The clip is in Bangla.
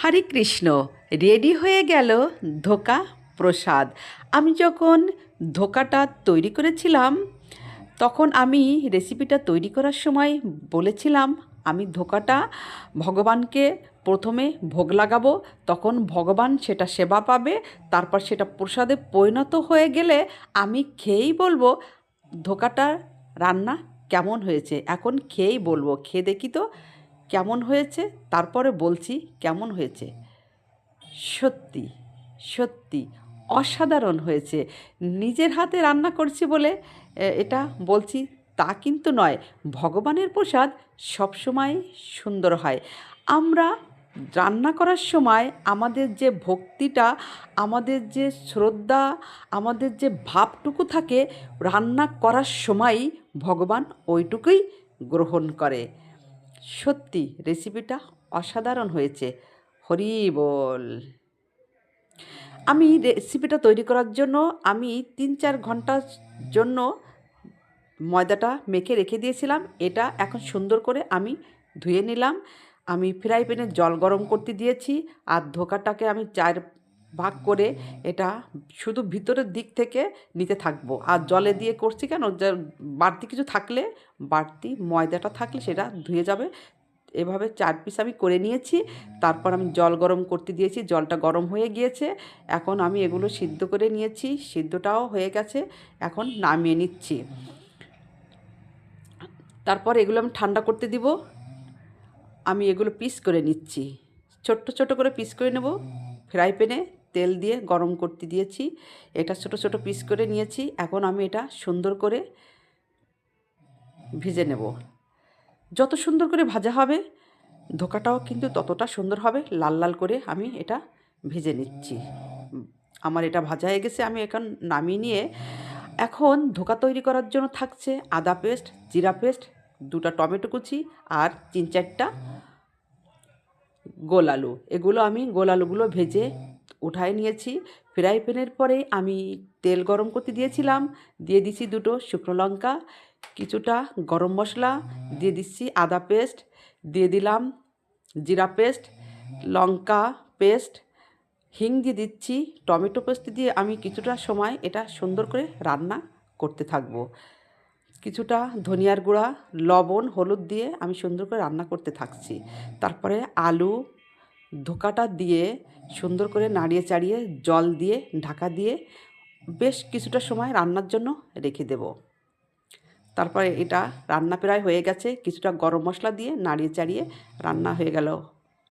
হরে কৃষ্ণ। রেডি হয়ে গেল ধোকা প্রসাদ। আমি যখন ধোকাটা তৈরি করেছিলাম তখন আমি রেসিপিটা তৈরি করার সময় বলেছিলাম আমি ধোকাটা ভগবানকে প্রথমে ভোগ লাগাবো, তখন ভগবান সেটা সেবা পাবে, তারপর সেটা প্রসাদে পরিণত হয়ে গেলে আমি খেয়েই বলবো ধোকাটা রান্না কেমন হয়েছে। এখন খেয়েই বলবো, খেয়ে দেখি তো কেমন হয়েছে, তারপরে বলছি কেমন হয়েছে। সত্যি সত্যি অসাধারণ হয়েছে। নিজের হাতে রান্না করছি বলে এটা বলছি তা কিন্তু নয়। ভগবানের প্রসাদ সবসময় সুন্দর হয়। আমরা রান্না করার সময় আমাদের যে ভক্তিটা, আমাদের যে শ্রদ্ধা, আমাদের যে ভাবটুকু থাকে, রান্না করার সময়ই ভগবান ওইটুকুই গ্রহণ করে। সত্যি রেসিপিটা অসাধারণ হয়েছে। হরি বল। আমি রেসিপিটা তৈরি করার জন্য আমি ৩-৪ ঘন্টার জন্য ময়দাটা মেখে রেখে দিয়েছিলাম। এটা এখন সুন্দর করে আমি ধুয়ে নিলাম। আমি ফ্রাই প্যানে জল গরম করতে দিয়েছি, আর ধোকাটাকে আমি ৪ ভাগ করে এটা শুধু ভিতরের দিক থেকে নিতে থাকবো। আর জলে দিয়ে করছি কেন, বাড়তি কিছু থাকলে, বাড়তি ময়দাটা থাকলে সেটা ধুয়ে যাবে। এভাবে ৪ পিস আমি করে নিয়েছি। তারপর আমি জল গরম করতে দিয়েছি, জলটা গরম হয়ে গিয়েছে। এখন আমি এগুলো সিদ্ধ করে নিয়েছি, সিদ্ধটাও হয়ে গেছে। এখন নামিয়ে নিচ্ছি। তারপর এগুলো আমি ঠান্ডা করতে দিব। আমি এগুলো পিস করে নিচ্ছি, ছোট্ট ছোট করে পিস করে নেব। ফ্রাই প্যানে তেল দিয়ে গরম করতে দিয়েছি, এটা ছোট ছোট পিস করে নিয়েছি। এখন আমি এটা সুন্দর করে ভেজে নেব। যত সুন্দর করে ভাজা হবে ধোকাটাও কিন্তু ততটা সুন্দর হবে। লাল লাল করে আমি এটা ভেজে নিচ্ছি। আমার এটা ভাজা হয়ে গেছে, আমি এখন নামিয়ে নিয়ে এখন ধোকা তৈরি করার জন্য থাকছে আদা পেস্ট, জিরা পেস্ট, 2টা টমেটো কুচি, আর 3-4টা গোল আলু। এগুলো আমি গোল আলুগুলো ভেজে উঠায় নিয়েছি। ফ্রাই প্যানের পরে আমি তেল গরম করতে দিয়েছিলাম, দিয়ে দিচ্ছি 2টো শুকনো লঙ্কা, কিছুটা গরম মশলা, দিয়ে দিচ্ছি আদা পেস্ট, দিয়ে দিলাম জিরা পেস্ট, লঙ্কা পেস্ট, হিং দিয়ে দিচ্ছি। টমেটো পেস্ট দিয়ে আমি কিছুটা সময় এটা সুন্দর করে রান্না করতে থাকবো। কিছুটা ধনিয়ার গুঁড়া, লবণ, হলুদ দিয়ে আমি সুন্দর করে রান্না করতে থাকছি। তারপরে আলু ধোকাটা দিয়ে সুন্দর করে নাড়িয়ে চাড়িয়ে জল দিয়ে ঢাকা দিয়ে বেশ কিছুটা সময় রান্নার জন্য রেখে দেব। তারপরে এটা রান্না প্রায় হয়ে গেছে, কিছুটা গরম মশলা দিয়ে নাড়িয়ে চাড়িয়ে রান্না হয়ে গেল।